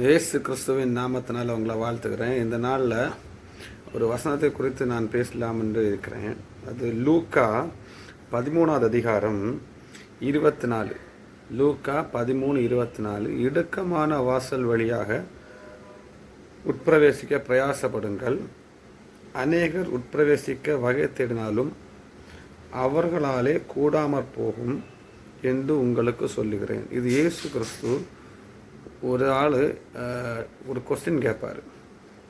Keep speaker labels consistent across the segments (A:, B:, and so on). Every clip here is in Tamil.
A: இயேசு கிறிஸ்துவின் நாமத்தினால் உங்களை வாழ்த்துக்கிறேன். இந்த நாளில் ஒரு வசனத்தை குறித்து நான் பேசலாம் என்று இருக்கிறேன். அது லூக்கா 13வது அதிகாரம் 24. லூக்கா 13:24. இடுக்கமான வாசல் வழியாக உட்பிரவேசிக்க பிரயாசப்படுங்கள். அநேகர் உட்பிரவேசிக்க வகை தேடினாலும் அவர்களாலே கூடாமற் போகும் என்று உங்களுக்கு சொல்லுகிறேன். இது இயேசு கிறிஸ்து ஒரு ஆள் ஒரு கொஸ்டின் கேட்பார்.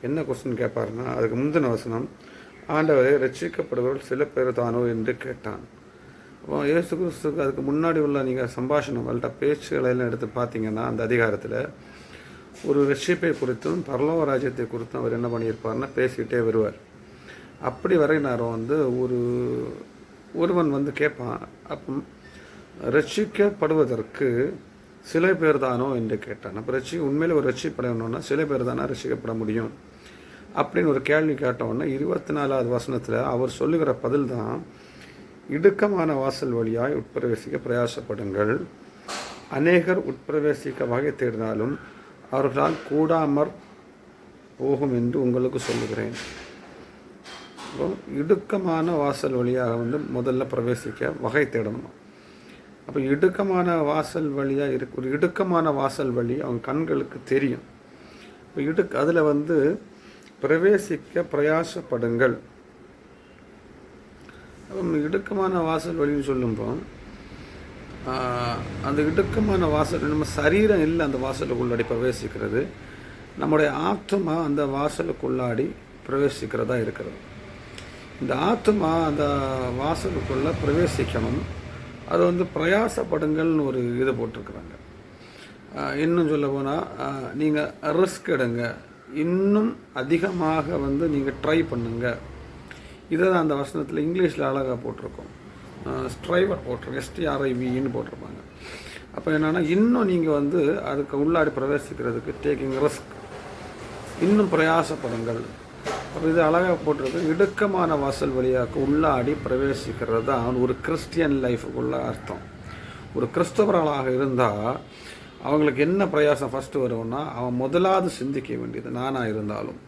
A: என்ன கொஸ்டின் கேட்பாருன்னா, அதுக்கு முந்தின வசனம், ஆண்டவரை ரட்சிக்கப்படுபவர்கள் சில பேர் தானோ என்று கேட்டான். அப்போ இயேசு கிறிஸ்துக்கு அதுக்கு முன்னாடி உள்ள நீங்கள் சம்பாஷணங்கள்ட்ட பேச்சுகளெல்லாம் எடுத்து பார்த்தீங்கன்னா, அந்த அதிகாரத்தில் ஒரு ரட்சிப்பை குறித்தும் பரலோக ராஜ்யத்தை குறித்தும் அவர் என்ன பண்ணியிருப்பார்னா பேசிக்கிட்டே வருவார். அப்படி வரை நேரம் ஒருவன் கேட்பான், அப்போ ரட்சிக்கப்படுவதற்கு சில பேர் தானோ என்று கேட்டான். அப்போ உண்மையிலே ஒரு ரட்சிப்படணும்னா சில பேர் தானே ரட்சிக்கப்பட முடியும் அப்படின்னு ஒரு கேள்வி கேட்டவுடனே 24வது வசனத்தில் அவர் சொல்லுகிற பதில் தான், இடுக்கமான வாசல் வழியாய் உட்பிரவேசிக்க பிரயாசப்படுங்கள். அநேகர் உட்பிரவேசிக்க வகை தேடினாலும் அவர்களால் கூடாமற் போகும் என்று உங்களுக்கு சொல்லுகிறேன். இடுக்கமான வாசல் வழியாக முதல்ல பிரவேசிக்க வகை தேடணும். அப்போ இடுக்கமான வாசல் வழியாக ஒரு இடுக்கமான வாசல் வழி அவங்க கண்களுக்கு தெரியும். இப்போ அதில் பிரவேசிக்க பிரயாசப்படுங்கள். இடுக்கமான வாசல் வழின்னு சொல்லும்போ அந்த இடுக்கமான வாசல் நம்ம சரீரம் இல்லை அந்த வாசலுக்குள்ளாடி பிரவேசிக்கிறது, நம்முடைய ஆத்மா அந்த வாசலுக்குள்ளாடி பிரவேசிக்கிறதா இருக்கிறது. இந்த ஆத்மா அந்த வாசலுக்குள்ளே பிரவேசிக்கணும். அது பிரயாசப்படுங்கள்னு ஒரு இதை போட்டிருக்கிறாங்க. இன்னும் சொல்ல போனால் நீங்கள் ரிஸ்க் எடுங்க, இன்னும் அதிகமாக நீங்கள் ட்ரை பண்ணுங்க. இதை தான் அந்த வசனத்தில் இங்கிலீஷில் அழகாக போட்டிருக்கோம். ஸ்ட்ரைவர் போட்டிருக்கோம், STRIVன்னு போட்டிருப்பாங்க. அப்போ என்னென்னா, இன்னும் நீங்கள் அதுக்கு உள்ளாடி பிரவேசிக்கிறதுக்கு டேக்கிங் ரிஸ்க், இன்னும் பிரயாசப்படுங்கள். அப்போ இது அழகாக போட்டிருக்கு. இடுக்கமான வாசல் வழியாக உள்ளாடி பிரவேசிக்கிறது தான் ஒரு கிறிஸ்டியன் லைஃபுக்குள்ள அர்த்தம். ஒரு கிறிஸ்தவர்களாக இருந்தால் அவங்களுக்கு என்ன பிரயாசம் ஃபஸ்ட்டு வரும்னா, அவன் முதலாவது சிந்திக்க வேண்டியது, நானாக இருந்தாலும்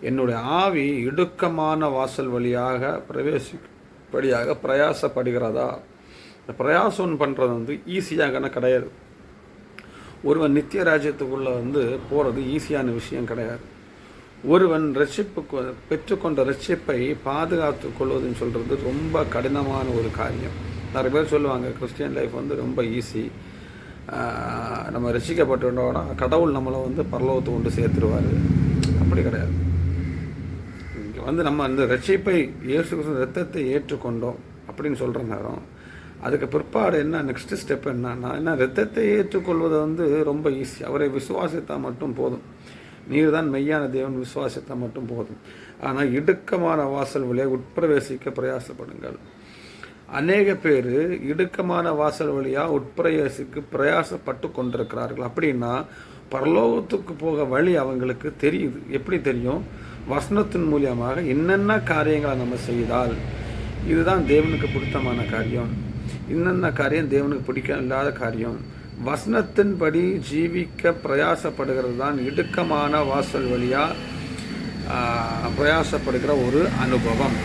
A: என்னுடைய ஆவி இடுக்கமான வாசல் வழியாக பிரவேசிப்படியாக பிரயாசப்படுகிறதா. இந்த பிரயாசம் பண்ணுறது ஈஸியாகனா கிடையாது. ஒருவன் நித்திய ராஜ்யத்துக்குள்ளே போகிறது ஈஸியான விஷயம் கிடையாது. ஒருவன் பெற்றுக்கொண்ட ரட்சிப்பை பாதுகாத்து கொள்வதுன்னு சொல்கிறது ரொம்ப கடினமான ஒரு காரியம். நிறைய பேர் சொல்லுவாங்க, கிறிஸ்டியன் லைஃப் ரொம்ப ஈஸி, நம்ம ரட்சிக்கப்பட்டோன்னா கடவுள் நம்மளை பரலோகத்தை கொண்டு சேர்த்துருவார். அப்படி கிடையாது. இங்கே நம்ம இந்த ரட்சிப்பை இயேசு கிறிஸ்து ரத்தத்தை ஏற்றுக்கொண்டோம் அப்படின்னு சொல்கிற நேரம், அதுக்கு பிற்பாடு என்ன நெக்ஸ்ட் ஸ்டெப் என்னன்னா, ரத்தத்தை ஏற்றுக்கொள்வது ரொம்ப ஈஸி. அவரை விசுவாசித்தால் மட்டும் போதும். நீர் தான் மெய்யான தேவன், விசுவாசத்தை மட்டும் போதும். ஆனால் இடுக்கமான வாசல் வழியாக உட்பிரவேசிக்க பிரயாசப்படுங்கள். அநேக பேர் இடுக்கமான வாசல் வழியாக உட்பிரவேசிக்க பிரயாசப்பட்டு கொண்டிருக்கிறார்கள். அப்படின்னா பரலோகத்துக்கு போக வழி அவங்களுக்கு தெரியுது. எப்படி தெரியும்? வசனத்தின் மூலியமாக என்னென்ன காரியங்களை நம்ம செய்தால் இதுதான் தேவனுக்கு பிடித்தமான காரியம், என்னென்ன காரியம் தேவனுக்கு பிடிக்க இல்லாத காரியம், வசனத்தின்படி ஜீவிக்க பிரயாசப்படுகிறது தான் இடுக்கமான வாசல் வழியாக பிரயாசப்படுகிற ஒரு அனுபவம்.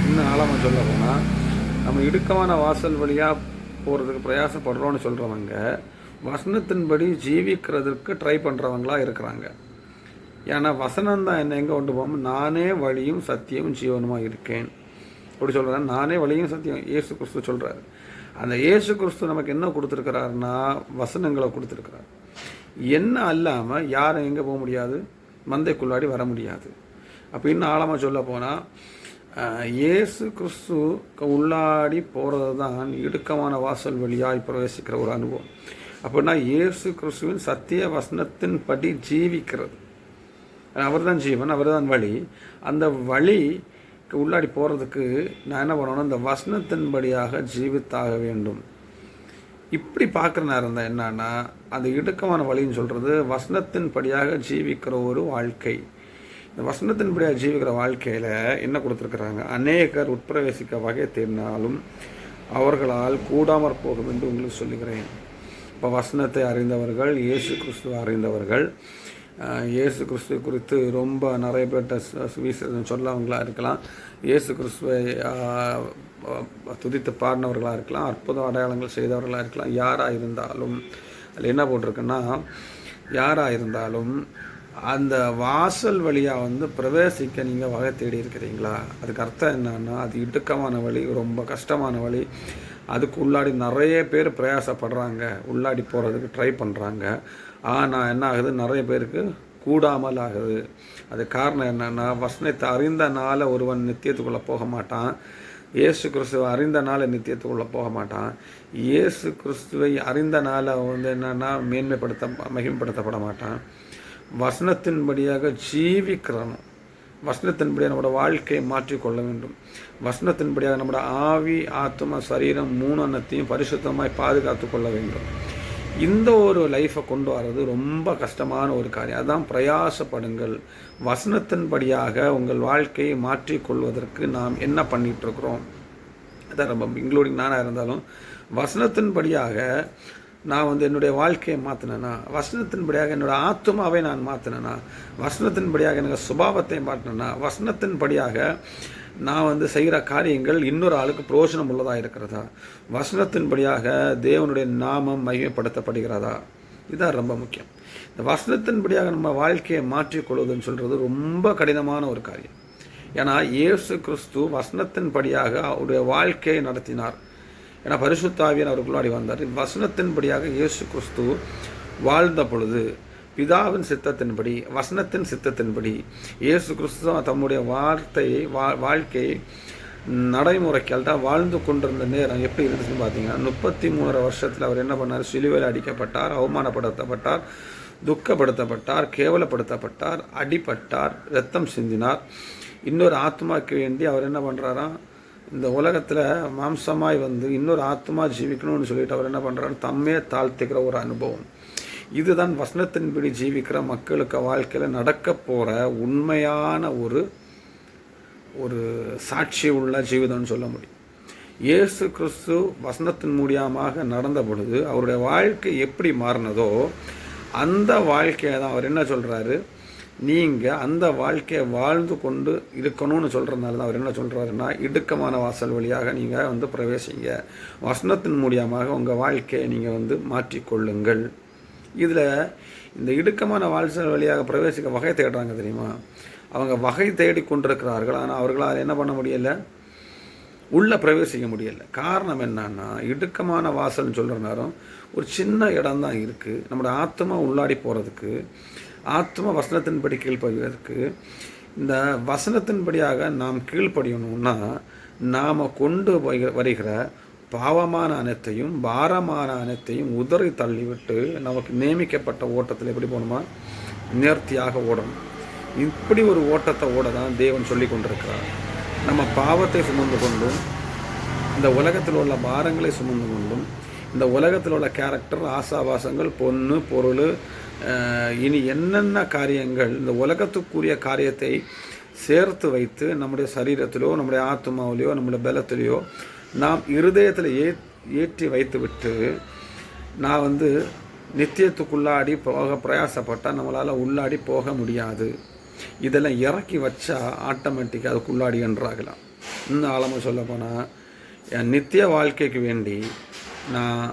A: இன்னும் ஆழமாக சொல்ல போனால், நம்ம இடுக்கமான வாசல் வழியாக போகிறதுக்கு பிரயாசப்படுறோன்னு சொல்கிறவங்க வசனத்தின்படி ஜீவிக்கிறதுக்கு ட்ரை பண்ணுறவங்களா இருக்கிறாங்க. ஏன்னா வசனம்தான் என்ன எங்கே கொண்டு போகும், நானே வழியும் சத்தியமும் ஜீவனுமாக இருக்கேன் அப்படி சொல்கிறேன். நானே வழியும் சத்தியம் இயேசு கிறிஸ்து சொல்கிறாரு. அந்த இயேசு கிறிஸ்து நமக்கு என்ன கொடுத்துருக்கிறாருன்னா வசனங்களை கொடுத்துருக்கிறார். என்ன அல்லாமல் யாரும் எங்கே போக முடியாது, மந்தைக்குள்ளாடி வர முடியாது. அப்போ இன்னும் ஆழமாக சொல்ல போனால், இயேசு கிறிஸ்து உள்ளாடி போகிறது தான் இடுக்கமான வாசல் வழியாக பிரவேசிக்கிற ஒரு அனுபவம். அப்படின்னா இயேசு கிறிஸ்துவின் சத்திய வசனத்தின் படி ஜீவிக்கிறது. அவர் தான் ஜீவன், அவர் தான் வழி. அந்த வழி உள்ளாடி போகிறதுக்கு நான் என்ன பண்ணணும், இந்த வசனத்தின்படியாக ஜீவித்தாக வேண்டும். இப்படி பார்க்குற நேரம் தான் என்னன்னா, அந்த இடுக்கமான வழின்னு சொல்கிறது வசனத்தின்படியாக ஜீவிக்கிற ஒரு வாழ்க்கை. இந்த வசனத்தின்படியாக ஜீவிக்கிற வாழ்க்கையில் என்ன கொடுத்துருக்குறாங்க, அநேகர் உட்பிரவேசிக்க வகை தேடினாலும் அவர்களால் கூடாமற் போகும் என்று உங்களுக்கு சொல்லுகிறேன். இப்போ வசனத்தை அறிந்தவர்கள், இயேசு கிறிஸ்துவை அறிந்தவர்கள், இயேசு கிறிஸ்துவ குறித்து ரொம்ப நிறைய பேர்கிட்ட சுவிசேஷம் சொல்லவங்களாக இருக்கலாம், இயேசு கிறிஸ்துவை துதித்து பாடினவர்களாக இருக்கலாம், அற்புத அடையாளங்கள் செய்தவர்களாக இருக்கலாம். யாராக இருந்தாலும் அதில் என்ன போட்டிருக்குன்னா, யாராக இருந்தாலும் அந்த வாசல் வழியாக பிரவேசிக்க நீங்கள் வகை தேடி இருக்கிறீங்களா? அதுக்கு அர்த்தம் என்னன்னா, அது இடுக்கமான வழி, ரொம்ப கஷ்டமான வழி. அதுக்கு உள்ளாடி நிறைய பேர் பிரயாசப்படுறாங்க, உள்ளாடி போகிறதுக்கு ட்ரை பண்ணுறாங்க. ஆனால் என்ன ஆகுது, நிறைய பேருக்கு கூடாமல் ஆகுது. அது காரணம் என்னென்னா, வசனத்தை அறிந்தனால ஒருவன் நித்தியத்துக்குள்ளே போக மாட்டான், இயேசு கிறிஸ்துவை அறிந்தனால நித்தியத்துக்குள்ளே போக மாட்டான். இயேசு கிறிஸ்துவை அறிந்தனால என்னென்னா மகிமைப்படுத்தப்பட மாட்டான். வசனத்தின்படியாக ஜீவிக்கிறணும், வசனத்தின்படியாக நம்மளோட வாழ்க்கையை மாற்றிக்கொள்ள வேண்டும். வசனத்தின்படியாக நம்மளோட ஆவி, ஆத்மா, சரீரம் மூணத்தையும் பரிசுத்தமாய் பாதுகாத்து கொள்ள வேண்டும். இந்த ஒரு லைஃப்பை கொண்டு வர்றது ரொம்ப கஷ்டமான ஒரு காரியம். அதான் பிரயாசப்படுங்கள். வசனத்தின்படியாக உங்கள் வாழ்க்கையை மாற்றிக்கொள்வதற்கு நாம் என்ன பண்ணிகிட்ருக்குறோம், அதான் ரொம்ப இன்க்ளூடிங் நானாக இருந்தாலும், வசனத்தின்படியாக நான் என்னுடைய வாழ்க்கையை மாற்றினேன்னா, வசனத்தின்படியாக என்னோடய ஆத்மாவை நான் மாற்றினேன்னா, வசனத்தின்படியாக எனக்கு சுபாவத்தை மாற்றினேன்னா, வசனத்தின்படியாக நான் செய்கிற காரியங்கள் இன்னொரு ஆளுக்கு பிரயோஜனம் உள்ளதாக இருக்கிறதா, வசனத்தின்படியாக தேவனுடைய நாமம் மகிமைப்படுத்தப்படுகிறதா, இதுதான் ரொம்ப முக்கியம். இந்த வசனத்தின்படியாக நம்ம வாழ்க்கையை மாற்றிக்கொள்வதுன்னு சொல்கிறது ரொம்ப கடினமான ஒரு காரியம். ஏன்னா இயேசு கிறிஸ்து வசனத்தின்படியாக அவருடைய வாழ்க்கையை நடத்தினார். ஏன்னா பரிசுத்த ஆவியானவர் அவருக்குள்ளாடி வந்தார். வசனத்தின்படியாக இயேசு கிறிஸ்து வாழ்ந்த பொழுது பிதாவின் சித்தத்தின்படி, வசனத்தின் சித்தத்தின்படி இயேசு கிறிஸ்து தம்முடைய வார்த்தையை வாழ்க்கையை நடைமுறைக்கால் தான் வாழ்ந்து கொண்டிருந்த நேரம் எப்படி இருந்துச்சுன்னு பார்த்தீங்கன்னா, 33 வருஷத்தில் அவர் என்ன பண்ணார், சிலுவையில் அடிக்கப்பட்டார், அவமானப்படுத்தப்பட்டார், துக்கப்படுத்தப்பட்டார், கேவலப்படுத்தப்பட்டார், அடிபட்டார், இரத்தம் சிந்தினார். இன்னொரு ஆத்மாக்கு வேண்டி அவர் என்ன பண்ணுறாராம், இந்த உலகத்தில் மாம்சமாய் இன்னொரு ஆத்மா ஜீவிக்கணும்னு சொல்லிட்டு அவர் என்ன பண்ணுறாரு, தம்மே தாழ்த்துக்கிற ஒரு அனுபவம். இதுதான் வசனத்தின்படி ஜீவிக்கிற மக்களுக்கு வாழ்க்கையில் நடக்க போகிற உண்மையான ஒரு சாட்சி உள்ள ஜீவிதம்னு சொல்ல முடியும். இயேசு கிறிஸ்து வசனத்தின் மூலியமாக நடந்த பொழுது அவருடைய வாழ்க்கை எப்படி மாறினதோ அந்த வாழ்க்கையை தான் அவர் என்ன சொல்கிறாரு, நீங்கள் அந்த வாழ்க்கையை வாழ்ந்து கொண்டு இருக்கணும்னு சொல்கிறதுனால தான் அவர் என்ன சொல்கிறாருன்னா, இடுக்கமான வாசல் வழியாக நீங்கள் பிரவேசிங்க, வசனத்தின் மூலியமாக உங்கள் வாழ்க்கையை நீங்கள் மாற்றிக்கொள்ளுங்கள். இதில் இந்த இடுக்கமான வாசல் வழியாக பிரவேசிக்க வகை தேடுறாங்க தெரியுமா, அவங்க வகை தேடி கொண்டிருக்கிறார்கள். ஆனால் அவர்களால் என்ன பண்ண முடியலை, உள்ளே பிரவேசிக்க முடியலை. காரணம் என்னன்னா, இடுக்கமான வாசல்னு சொல்கிற நேரம் ஒரு சின்ன இடம் தான் இருக்குது. நம்மளோட ஆத்மா உள்ளாடி போகிறதுக்கு, ஆத்மா வசனத்தின்படி கீழ்ப்படிவதற்கு, இந்த வசனத்தின்படியாக நாம் கீழ்ப்படியணும்னா நாம் கொண்டு வருகிற பாவமான அனைத்தையும் பாரமான அனைத்தையும் உதறி தள்ளிவிட்டு நமக்கு நியமிக்கப்பட்ட ஓட்டத்தில் எப்படி போகணுமா, நேர்த்தியாக ஓடணும். இப்படி ஒரு ஓட்டத்தை ஓட தான் தேவன் சொல்லி கொண்டிருக்கிறார். நம்ம பாவத்தை சுமந்து கொண்டும், இந்த உலகத்தில் உள்ள பாரங்களை சுமந்து கொண்டும், இந்த உலகத்தில் உள்ள கேரக்டர், ஆசாபாசங்கள், பொண்ணு, பொருள், இனி என்னென்ன காரியங்கள், இந்த உலகத்துக்குரிய காரியத்தை சேர்த்து வைத்து நம்முடைய சரீரத்திலோ, நம்முடைய ஆத்மாவிலையோ, நம்முடைய பலத்திலையோ நாம் இருதயத்தில் ஏற்றி வைத்து விட்டு நான் நித்தியத்துக்குள்ளாடி போக பிரயாசப்பட்டால் நம்மளால் உள்ளாடி போக முடியாது. இதெல்லாம் இறக்கி வச்சா ஆட்டோமேட்டிக்காக அதுக்குள்ளாடி என்றாகலாம். இன்னும் ஆழமாக சொல்ல போனால், என் நித்திய வாழ்க்கைக்கு வேண்டி நான்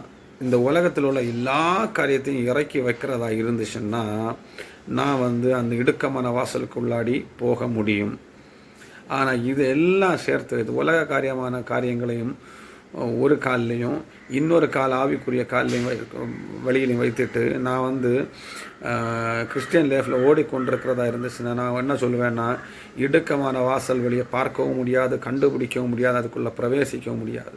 A: இந்த உலகத்தில் உள்ள எல்லா காரியத்தையும் இறக்கி வைக்கிறதா இருந்துச்சுன்னா நான் அந்த இடுக்கமான வாசலுக்கு உள்ளாடி போக முடியும். ஆனால் இது எல்லாம் சேர்த்து இது உலக காரியமான காரியங்களையும் ஒரு கால்லையும் இன்னொரு கால் ஆவிக்குரிய கால்லையும் வழியிலையும் வைத்துட்டு நான் கிறிஸ்டியன் லைஃப்பில் ஓடிக்கொண்டிருக்கிறதா இருந்துச்சுன்னா நான் என்ன சொல்லுவேன்னா, இடுக்கமான வாசல் வழியை பார்க்கவும் முடியாது, கண்டுபிடிக்கவும் முடியாது, அதுக்குள்ளே பிரவேசிக்கவும் முடியாது.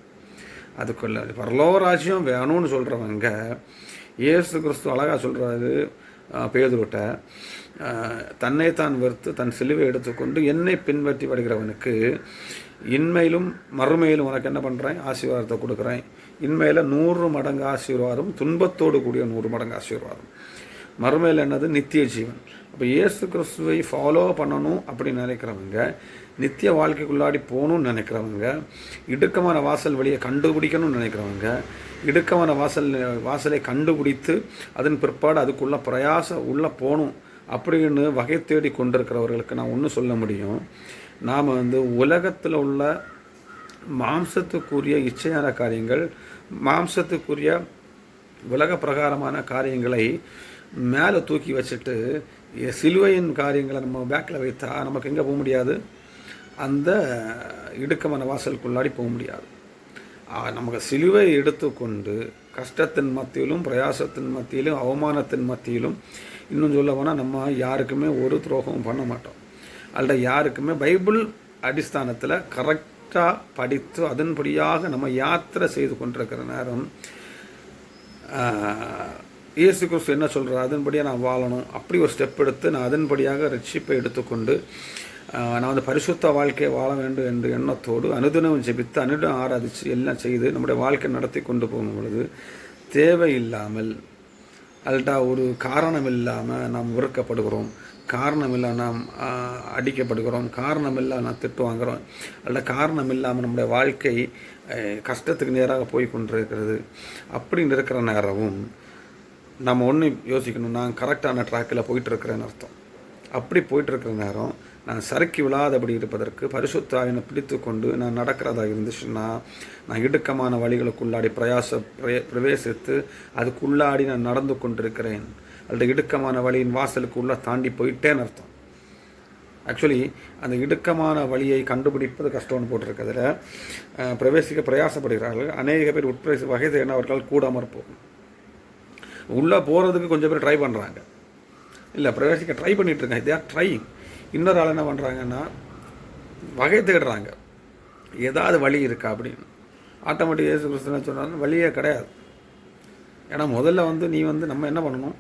A: அதுக்குள்ளே பரலோகராஜ்யம் வேணும்னு சொல்கிறவங்க, இயேசு கிறிஸ்து அழகாக சொல்கிறாரு பேதுருட்ட, தன்னைத்தான் வெறுத்து தன் சிலுவை எடுத்துக்கொண்டு என்னை பின்பற்றி வருகிறவனுக்கு இன்மையிலும் மறுமையிலும் உனக்கு என்ன பண்ணுறேன், ஆசீர்வாதத்தை கொடுக்குறேன். இன்மையில் 100 மடங்கு ஆசீர்வாதம், துன்பத்தோடு கூடிய 100 மடங்கு ஆசீர்வாதம். மறுமையில் என்னது? நித்திய ஜீவன். அப்போ இயேசு கிறிஸ்துவை ஃபாலோ பண்ணணும் அப்படின்னு நினைக்கிறவங்க, நித்திய வாழ்க்கைக்குள்ளாடி போகணும்னு நினைக்கிறவங்க, இடுக்கமான வாசல் வழியை கண்டுபிடிக்கணும்னு நினைக்கிறவங்க, இடுக்கமான வாசலை கண்டுபிடித்து அதன் பிற்பாடு அதுக்குள்ளே உள்ளே போகணும் அப்படின்னு வகை தேடி கொண்டிருக்கிறவர்களுக்கு நான் ஒன்று சொல்ல முடியும். நாம் உலகத்தில் உள்ள மாம்சத்துக்குரிய இச்சையான காரியங்கள், மாம்சத்துக்குரிய உலக பிரகாரமான காரியங்களை மேலே தூக்கி வச்சுட்டு சிலுவையின் காரியங்களை நம்ம பேக்கில் வைத்தா நமக்கு எங்கே போக முடியாது? அந்த இடுக்கமான வாசலுக்குள்ளாடி போக முடியாது. நமக்கு சிலுவை எடுத்துக்கொண்டு கஷ்டத்தின் மத்தியிலும், பிரயாசத்தின் மத்தியிலும், அவமானத்தின் மத்தியிலும், இன்னும் சொல்ல போனால் நம்ம யாருக்குமே ஒரு துரோகமும் பண்ண மாட்டோம். அதில் யாருக்குமே பைபிள் அடிஸ்தானத்தில் கரெக்டாக படித்து அதன்படியாக நம்ம யாத்திரை செய்து கொண்டிருக்கிற நேரம் இயேசு கிறிஸ்து என்ன சொல்கிறார்? அதன்படியாக நான் வாழணும். அப்படி ஒரு ஸ்டெப் எடுத்து நான் அதன்படியாக ரட்சிப்பை எடுத்துக்கொண்டு நான் பரிசுத்த வாழ்க்கையை வாழ வேண்டும் என்ற எண்ணத்தோடு அனுதினம் ஜெபித்து அனுதினம் ஆராதித்து எல்லாம் செய்து நம்முடைய வாழ்க்கை நடத்தி கொண்டு போகும் பொழுது தேவையில்லாமல் அல்டா ஒரு காரணம் இல்லாமல் நாம் வெறுக்கப்படுகிறோம், காரணம் இல்லை நாம் அடிக்கப்படுகிறோம், காரணம் இல்லை நாம் திட்டு வாங்குகிறோம், அல்ல காரணம் இல்லாமல் நம்முடைய வாழ்க்கை கஷ்டத்துக்கு நேராக போய் கொண்டிருக்கிறது. அப்படின்னு இருக்கிற நேரமும் நம்ம ஒன்று யோசிக்கணும், நான் கரெக்டான ட்ராக்கில் போயிட்டுருக்கிறேன்னு அர்த்தம். அப்படி போயிட்டுருக்கிற நேரம் நான் சறுக்கி விழாதபடி இருப்பதற்கு பரிசுத்த ஆவியை பிடித்து கொண்டு நான் நடக்கிறதா இருந்துச்சுன்னா நான் இடுக்கமான வழிகளுக்குள்ளாடி பிரவேசித்து அதுக்குள்ளாடி நான் நடந்து கொண்டிருக்கிறேன், அல்லது இடுக்கமான வழியின் வாசலுக்கு உள்ளே தாண்டி போயிட்டேன்னு அர்த்தம். ஆக்சுவலி அந்த இடுக்கமான வழியை கண்டுபிடிப்பது கஷ்டம்னு போட்டிருக்கிறதுல பிரவேசிக்க பிரயாசப்படுகிறார்கள். அநேக பேர் வகை தேடின அவர்களால் கூடாமற் போகும். உள்ளே போகிறதுக்கு கொஞ்சம் பேர் ட்ரை பண்ணுறாங்க, இல்லை பிரவேசிக்க ட்ரை பண்ணிகிட்ருக்காங்க, இதே ட்ரைங். இன்னொரு ஆள் என்ன பண்ணுறாங்கன்னா வகை தேடுறாங்க, ஏதாவது வழி இருக்கா அப்படின்னு. ஆட்டோமேட்டிக் இயேசு கிறிஸ்து சொன்னாலும் வழியே கிடையாது. ஏன்னா முதல்ல நீ நம்ம என்ன பண்ணணும்,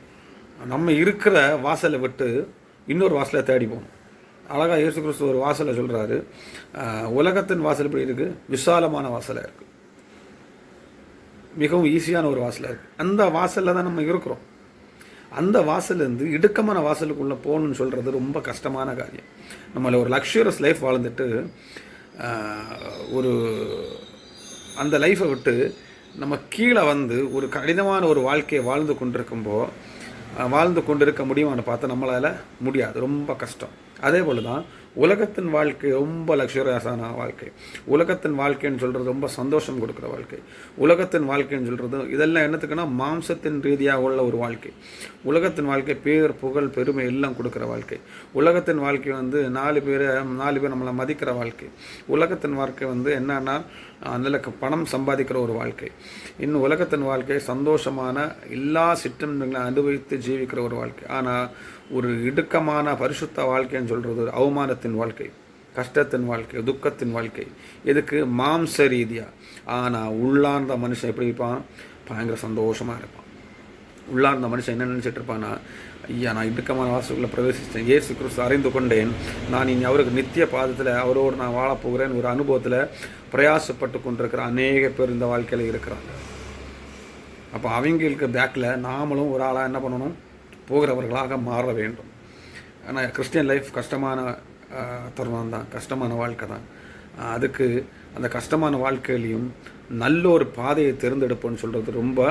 A: நம்ம இருக்கிற வாசலை விட்டு இன்னொரு வாசலை தேடி போகணும். அழகாக இயேசு கிறிஸ்து ஒரு வாசலை சொல்கிறாரு, உலகத்தின் வாசல் எப்படி இருக்குது? விசாலமான வாசலாக இருக்குது, மிகவும் ஈஸியான ஒரு வாசலாக இருக்குது. அந்த வாசலில் தான் நம்ம இருக்கிறோம். அந்த வாசலேருந்து இடுக்கமான வாசலுக்குள்ளே போகணுன்னு சொல்கிறது ரொம்ப கஷ்டமான காரியம். நம்மளை ஒரு லக்ஸுரியஸ் லைஃப் வாழ்ந்துட்டு ஒரு அந்த லைஃப்பை விட்டு நம்ம கீழே ஒரு கடினமான ஒரு வாழ்க்கையை வாழ்ந்து கொண்டிருக்க முடியுமான்னு பார்த்தா நம்மளால் முடியாது, ரொம்ப கஷ்டம். அதே போல் தான் உலகத்தின் வாழ்க்கை ரொம்ப லக்ஸுரியஸான வாழ்க்கை. உலகத்தின் வாழ்க்கைன்னு சொல்கிறது ரொம்ப சந்தோஷம் கொடுக்குற வாழ்க்கை. உலகத்தின் வாழ்க்கைன்னு சொல்கிறது இதெல்லாம் என்னத்துக்குன்னா மாம்சத்தின் ரீதியாக உள்ள ஒரு வாழ்க்கை. உலகத்தின் வாழ்க்கை பேர், புகழ், பெருமை எல்லாம் கொடுக்குற வாழ்க்கை. உலகத்தின் வாழ்க்கை நாலு பேர் நம்மளை மதிக்கிற வாழ்க்கை. உலகத்தின் வாழ்க்கை என்னன்னா அதில் பணம் சம்பாதிக்கிற ஒரு வாழ்க்கை. இன்னும் உலகத்தின் வாழ்க்கை சந்தோஷமான எல்லா சிற்றங்களை அனுபவித்து ஜீவிக்கிற ஒரு வாழ்க்கை. ஆனால் ஒரு இடுக்கமான பரிசுத்த வாழ்க்கைன்னு சொல்கிறது ஒரு அவமானத்தின் வாழ்க்கை, கஷ்டத்தின் வாழ்க்கை, துக்கத்தின் வாழ்க்கை. எதுக்கு? மாம்ச ரீதியாக. ஆனால் உள்ளார்ந்த மனுஷன் எப்படி இருப்பான்? பயங்கர சந்தோஷமாக இருப்பான். உள்ளார்ந்த மனுஷன் என்ன நினச்சிட்டு இருப்பான்னா, ஐயா நான் இடுக்கமான வாசலுக்குள்ளே பிரவேசித்தேன், இயேசு கிறிஸ்து அறிந்து கொண்டேன், நான் இனி அவருக்கு நித்திய பாதத்தில் அவரோடு நான் வாழப்போகிறேன் ஒரு அனுபவத்தில் பிரயாசப்பட்டு கொண்டிருக்கிற அநேக பேர் இந்த வாழ்க்கையில் இருக்கிறாங்க. அப்போ அவங்களுக்கு பேக்கில் நாமளும் ஒரு ஆளாக என்ன பண்ணணும்? போகிறவர்களாக மாற வேண்டும். ஆனால் கிறிஸ்டியன் லைஃப் கஷ்டமான தருணம் தான், கஷ்டமான வாழ்க்கை தான். அதுக்கு அந்த கஷ்டமான வாழ்க்கையிலையும் நல்ல ஒரு பாதையை தேர்ந்தெடுப்போன்னு சொல்கிறது ரொம்ப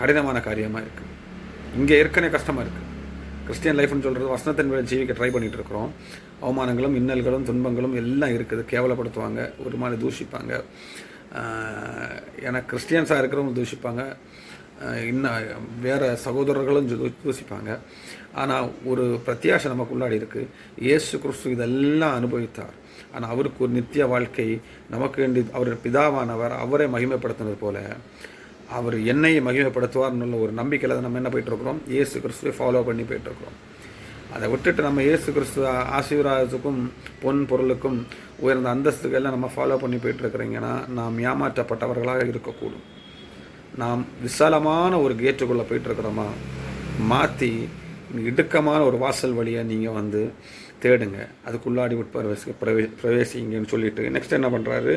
A: கடினமான காரியமாக இருக்குது. இங்கே ஏற்கனவே கஷ்டமாக இருக்குது. கிறிஸ்டியன் லைஃப்னு சொல்கிறது வசனத்தின் மேலே ஜீவிக்க ட்ரை பண்ணிகிட்டு இருக்கிறோம். அவமானங்களும் இன்னல்களும் துன்பங்களும் எல்லாம் இருக்குது. கேவலப்படுத்துவாங்க, ஒரு மாதிரி தூஷிப்பாங்க. ஏன்னா கிறிஸ்டியன்ஸாக இருக்கிறவங்க தூஷிப்பாங்க, இன்னும் வேறு சகோதரர்களும் தூசிப்பாங்க. ஆனால் ஒரு பிரத்யாசை நமக்குள்ளாடி இருக்குது. இயேசு கிறிஸ்து இதெல்லாம் அனுபவித்தார். ஆனால் அவருக்கு ஒரு நித்திய வாழ்க்கை நமக்கு வேண்டி அவர் பிதாவானவர் அவரை மகிமைப்படுத்தினது போல அவர் என்னையை மகிமைப்படுத்துவார்னு ஒரு நம்பிக்கையில் தான் நம்ம என்ன போயிட்டுருக்குறோம்? இயேசு கிறிஸ்துவை ஃபாலோ பண்ணி போயிட்டுருக்குறோம். அதை விட்டுட்டு நம்ம இயேசு கிறிஸ்து ஆசீர்வாதத்துக்கும் பொன் பொருளுக்கும் உயர்ந்த அந்தஸ்துக்கெல்லாம் நம்ம ஃபாலோ பண்ணி போயிட்டுருக்குறீங்கன்னா நாம் ஏமாற்றப்பட்டவர்களாக இருக்கக்கூடும். நாம் விசாலமான ஒரு கேட்டுக்குள்ளே போயிட்டுருக்குறோமா? மாற்றி இடுக்கமான ஒரு வாசல் வழியை நீங்கள் தேடுங்க, அதுக்குள்ளாடி பிரவேசிங்கன்னு சொல்லிட்டு நெக்ஸ்ட் என்ன பண்ணுறாரு?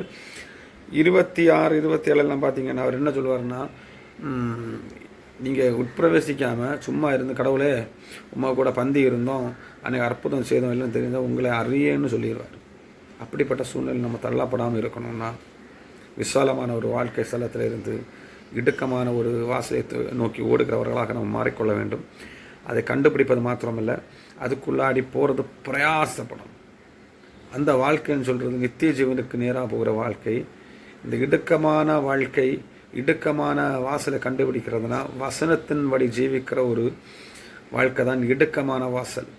A: 26, 27 பார்த்தீங்கன்னா அவர் என்ன சொல்லுவார்னா, நீங்கள் உட்பிரவேசிக்காமல் சும்மா இருந்து கடவுளே உமா கூட பந்தி இருந்தோம் அன்றைக்கி அற்புதம் செய்தோம் இல்லைன்னு தெரிந்தால் உங்களை அறியேன்னு சொல்லிடுவார். அப்படிப்பட்ட சூழ்நிலை நம்ம தள்ளப்படாமல் இருக்கணும்னா விசாலமான ஒரு வாழ்க்கை ஸ்தலத்தில் இருந்து இடுக்கமான ஒரு வாசலை நோக்கி ஓடுகிறவர்களாக நம்ம மாறிக்கொள்ள வேண்டும். அதை கண்டுபிடிப்பது மாத்திரமல்ல, அதுக்குள்ளாடி போகிறது பிரயாசப்படும். அந்த வாழ்க்கைன்னு சொல்கிறது நித்திய ஜீவனுக்கு நேராக போகிற வாழ்க்கை. இந்த இடுக்கமான வாழ்க்கை, இடுக்கமான வாசலை கண்டுபிடிக்கிறதுனா வசனத்தின்படி ஜீவிக்கிற ஒரு வாழ்க்கை தான் இடுக்கமான வாசல்.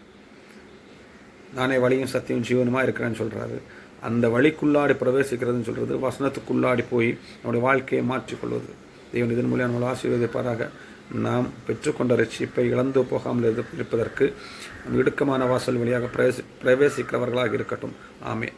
A: நானே வழியும் சத்தியம் ஜீவனுமாக இருக்கிறேன்னு சொல்கிறாரு. அந்த வழிக்குள்ளாடி பிரவேசிக்கிறதுன்னு சொல்கிறது வசனத்துக்குள்ளாடி போய் நம்முடைய வாழ்க்கையை மாற்றிக்கொள்வது. தேவன் இதன் மூலம் நம்மளை ஆசீர்வதிப்பாராக. நாம் பெற்றுக்கொண்ட ரட்சிப்பை இழந்து போகாமல் இருப்பதற்கு நம் இடுக்கமான வாசல் வழியாக பிரவேசிக்கிறவர்களாக இருக்கட்டும். ஆமென்.